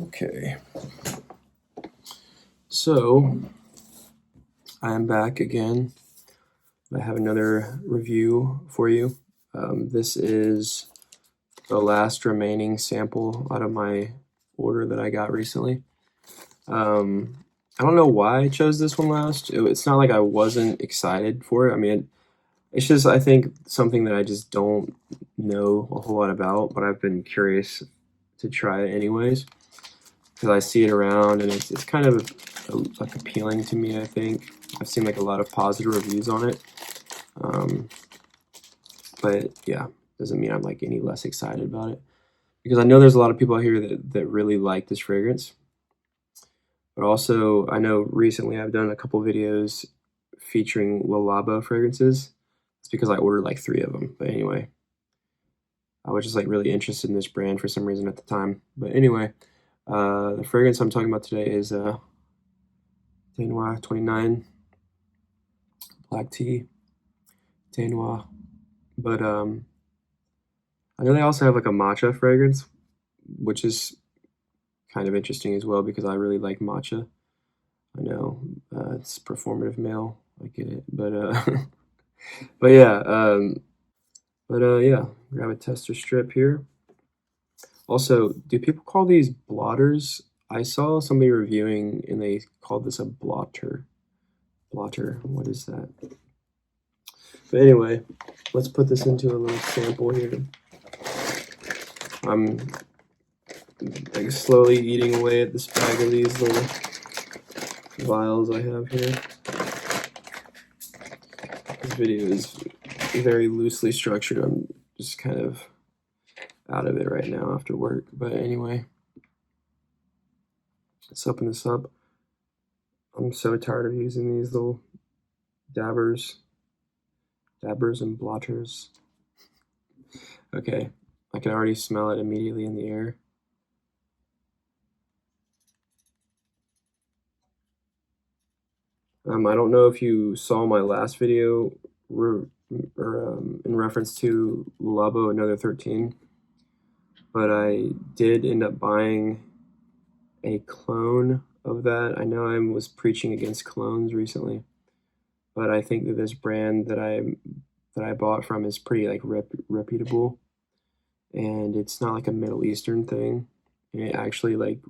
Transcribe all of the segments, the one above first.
Okay, so I'm back again. I have another review for you. This is the last remaining sample out of my order that I got recently. I don't know why I chose this one last. It's not like I wasn't excited for it. I mean, it's just, I think, something that I just don't know a whole lot about, but I've been curious to try it anyways because I see it around and it's kind of like appealing to me. I think I've seen like a lot of positive reviews on it, but yeah, doesn't mean I'm like any less excited about it because I know there's a lot of people out here that really like this fragrance. But also, I know recently I've done a couple videos featuring Labo fragrances. It's because I ordered like 3 of them. But anyway, I was just like really interested in this brand for some reason at the time. But anyway, the fragrance I'm talking about today is Noir 29 Black Tea Noir. But I know they also have like a matcha fragrance, which is kind of interesting as well because I really like matcha. I know it's performative male. I get it, but but yeah, grab a tester strip here. Also, do people call these blotters? I saw somebody reviewing and they called this a blotter. Blotter, what is that? But anyway, let's put this into a little sample here. I'm like slowly eating away at this bag of these little vials I have here. This video is very loosely structured. I'm just kind of out of it right now after work. But anyway, let's open this up. I'm so tired of using these little dabbers and blotters. Okay, I can already smell it immediately in the air. I don't know if you saw my last video in reference to Labo Another 13, but I did end up buying a clone of that. I know I was preaching against clones recently, but I think that this brand that I bought from is pretty like reputable, and it's not like a Middle Eastern thing. And it actually like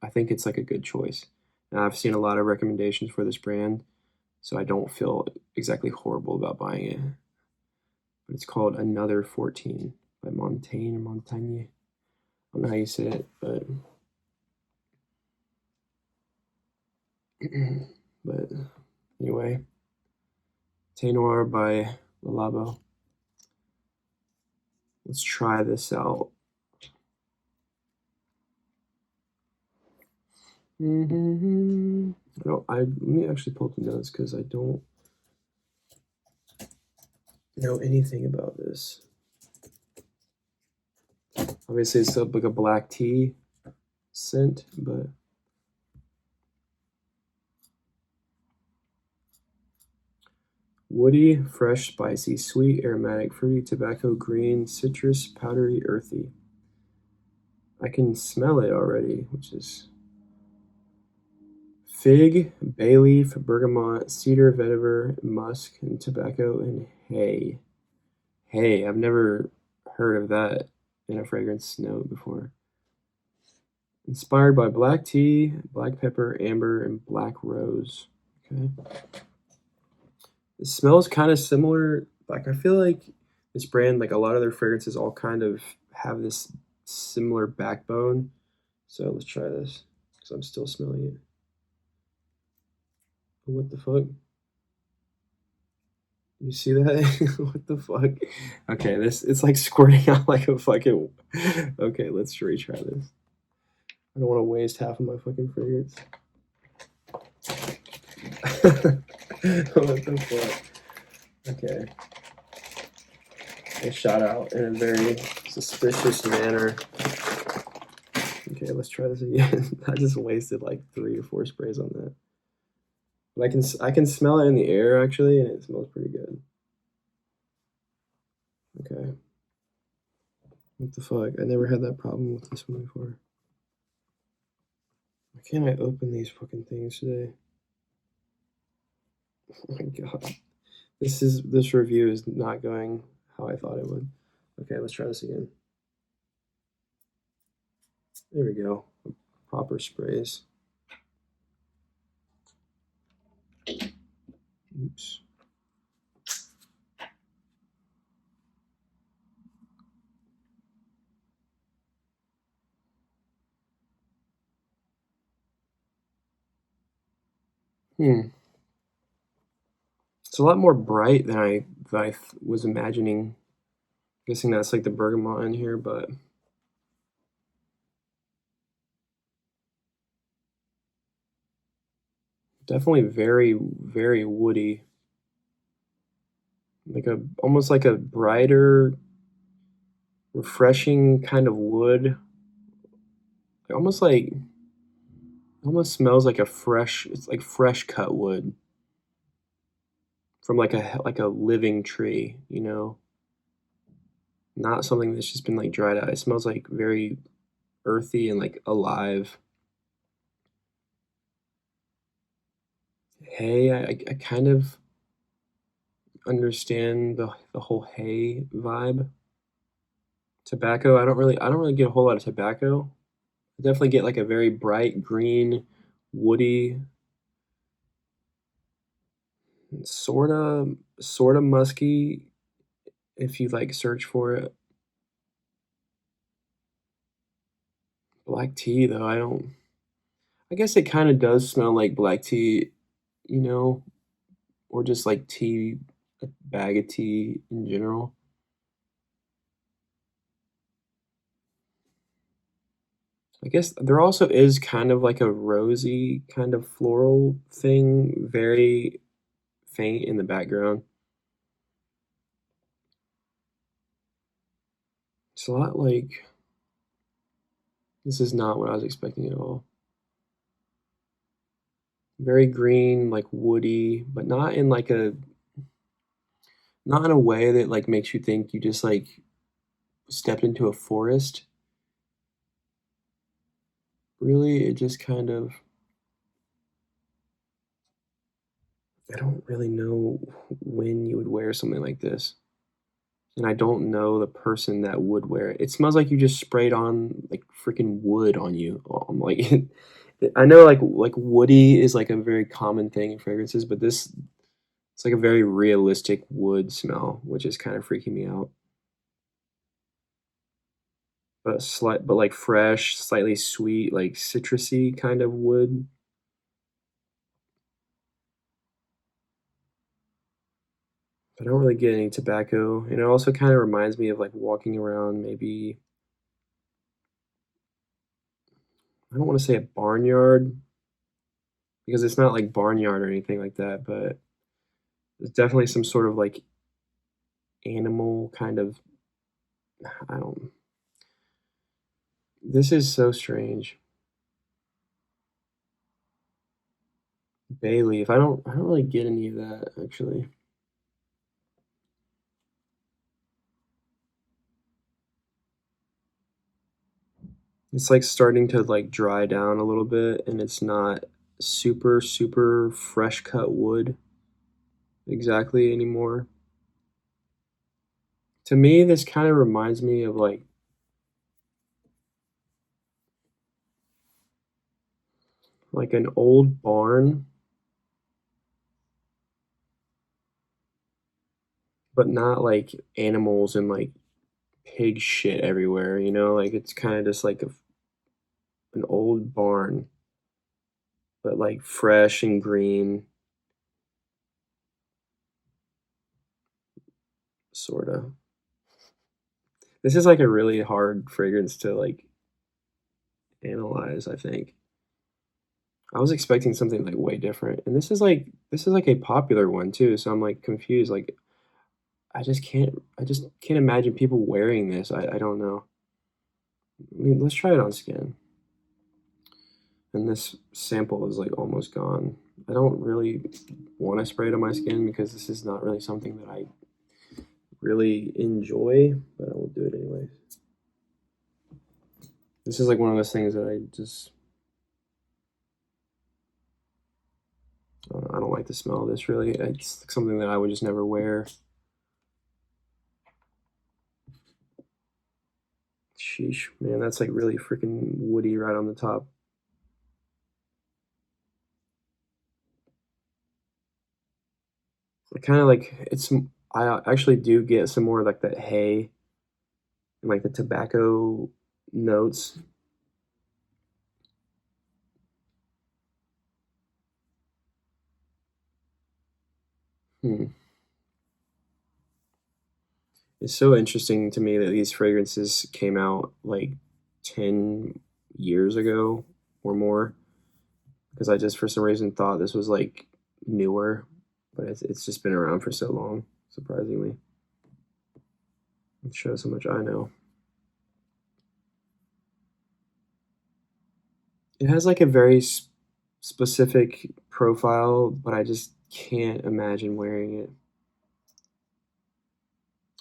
I think it's like a good choice. Now I've seen a lot of recommendations for this brand, so I don't feel exactly horrible about buying it. But it's called Another 14 by Montaigne or Montagne. I don't know how you say it, but but anyway, Thé Noir by Labo. Let's try this out. Let me actually pull up the notes because I don't know anything about this. Obviously, it's like a black tea scent, but woody, fresh, spicy, sweet, aromatic, fruity, tobacco, green, citrus, powdery, earthy. I can smell it already, which is fig, bay leaf, bergamot, cedar, vetiver, musk, and tobacco, and hay. Hay, I've never heard of that in a fragrance note before. Inspired by black tea, black pepper, amber, and black rose. Okay. It smells kind of similar. Like I feel like this brand, like a lot of their fragrances, all kind of have this similar backbone. So let's try this because I'm still smelling it. What the fuck? You see that? What the fuck? Okay, it's like squirting out like a fucking. Okay, let's retry this. I don't want to waste half of my fucking fragrance. What the fuck? Okay. I shot out in a very suspicious manner. Okay, let's try this again. I just wasted like 3 or 4 sprays on that. But I can smell it in the air actually, and it smells pretty good. Okay. What the fuck? I never had that problem with this one before. Why can't I open these fucking things today? Oh my god. This review is not going how I thought it would. Okay, let's try this again. There we go. Proper sprays. Oops. It's a lot more bright than I was imagining. I'm guessing that's like the bergamot in here, but definitely very, very woody. Like almost like a brighter, refreshing kind of wood. Almost like, almost smells like it's like fresh cut wood from like a living tree, you know? Not something that's just been like dried out. It smells like very earthy and like alive. Hay, I kind of understand the whole hay vibe. Tobacco, I don't really get a whole lot of tobacco. I definitely get like a very bright green, woody, sorta musky if you like search for it. Black tea though, I guess it kind of does smell like black tea, you know, or just like tea, a bag of tea in general. I guess there also is kind of like a rosy kind of floral thing, very faint in the background. It's a lot like this is not what I was expecting at all. Very green, like woody, but not in a way that like makes you think you just like stepped into a forest. Really, it just kind of I don't really know when you would wear something like this. And I don't know the person that would wear it. It smells like you just sprayed on like freaking wood on you. I'm like I know like woody is like a very common thing in fragrances, but this it's like a very realistic wood smell, which is kind of freaking me out. But like fresh, slightly sweet, like citrusy kind of wood. But I don't really get any tobacco, and it also kind of reminds me of like walking around maybe I don't want to say a barnyard because it's not like barnyard or anything like that, but there's definitely some sort of like animal kind of I don't. This is so strange. Bay leaf. I don't really get any of that actually. It's like starting to like dry down a little bit and it's not super fresh cut wood exactly anymore. To me, this kind of reminds me of like an old barn, but not like animals and like pig shit everywhere, you know? Like it's kind of just like an old barn, but like fresh and green, sort of. This is like a really hard fragrance to like analyze, I think. I was expecting something like way different. And this is like a popular one too, so I'm like confused. Like I just can't imagine people wearing this. I don't know. I mean, let's try it on skin. And this sample is like almost gone. I don't really want to spray it on my skin because this is not really something that I really enjoy, but I will do it anyway. This is like one of those things that I just don't like the smell of this really. It's something that I would just never wear. Sheesh, man, that's like really freaking woody right on the top. I kind of like it's. I actually do get some more like that hay and like the tobacco notes. Hmm. It's so interesting to me that these fragrances came out like 10 years ago or more, because I just for some reason thought this was like newer, but it's just been around for so long, surprisingly. It shows how much I know. It has like a very specific profile, but I just can't imagine wearing it.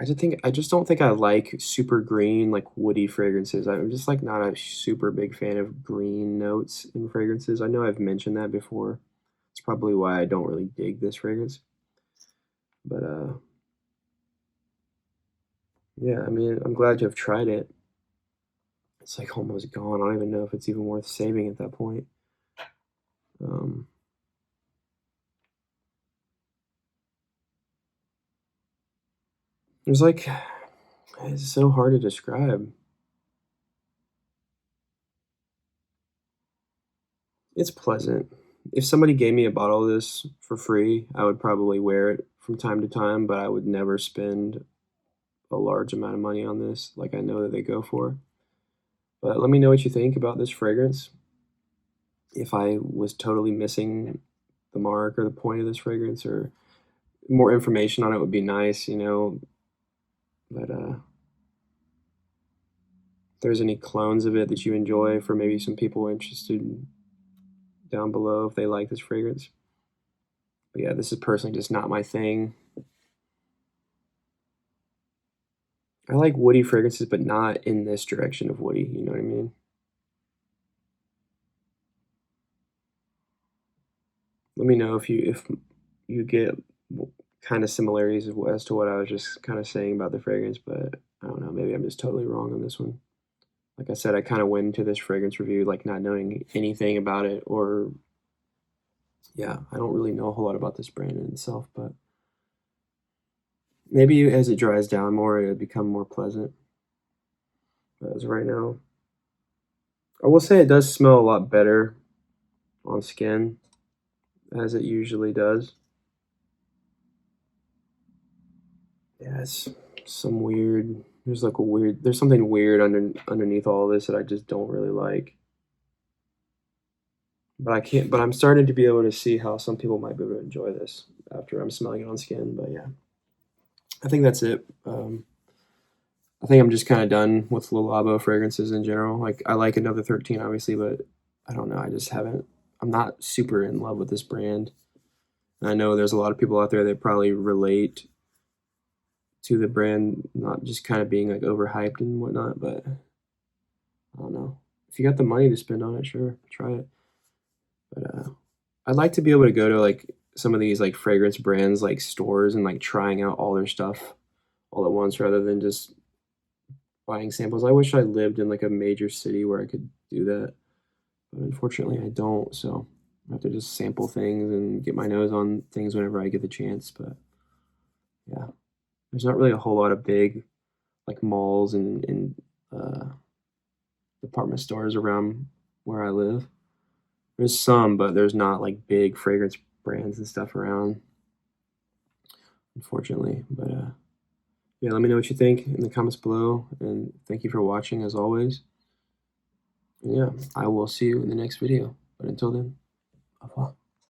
I just don't think I like super green, like woody fragrances. I'm just like not a super big fan of green notes in fragrances. I know I've mentioned that before. It's probably why I don't really dig this fragrance. But yeah, I mean, I'm glad you have tried it. It's like almost gone. I don't even know if it's even worth saving at that point. Um, there's like, it's so hard to describe. It's pleasant. If somebody gave me a bottle of this for free, I would probably wear it from time to time, but I would never spend a large amount of money on this like I know that they go for. But let me know what you think about this fragrance. If I was totally missing the mark or the point of this fragrance, or more information on it would be nice, you know. But if there's any clones of it that you enjoy for maybe some people interested down below if they like this fragrance. But yeah, this is personally just not my thing. I like woody fragrances, but not in this direction of woody, you know what I mean? Let me know if you get kind of similarities as to what I was just kind of saying about the fragrance, but I don't know, maybe I'm just totally wrong on this one. Like I said, I kind of went into this fragrance review like not knowing anything about it, or yeah, I don't really know a whole lot about this brand in itself, but maybe as it dries down more, it'll become more pleasant. But as of right now, I will say it does smell a lot better on skin as it usually does. Yeah, it's some weird. There's like a weird. There's something weird underneath all of this that I just don't really like. But I can't. But I'm starting to be able to see how some people might be able to enjoy this after I'm smelling it on skin. But yeah, I think that's it. I think I'm just kind of done with Labo fragrances in general. Like I like Another 13, obviously, but I don't know. I just haven't. I'm not super in love with this brand. And I know there's a lot of people out there that probably relate to the brand not just kind of being like overhyped and whatnot, but I don't know. If you got the money to spend on it, sure, try it. But I'd like to be able to go to like some of these like fragrance brands like stores and like trying out all their stuff all at once rather than just buying samples. I wish I lived in like a major city where I could do that, but unfortunately I don't. So I have to just sample things and get my nose on things whenever I get the chance. But yeah, there's not really a whole lot of big like malls and uh, department stores around where I live. There's some, but there's not like big fragrance brands and stuff around, unfortunately. But yeah, let me know what you think in the comments below, and thank you for watching as always. And yeah, I will see you in the next video. But until then, au revoir.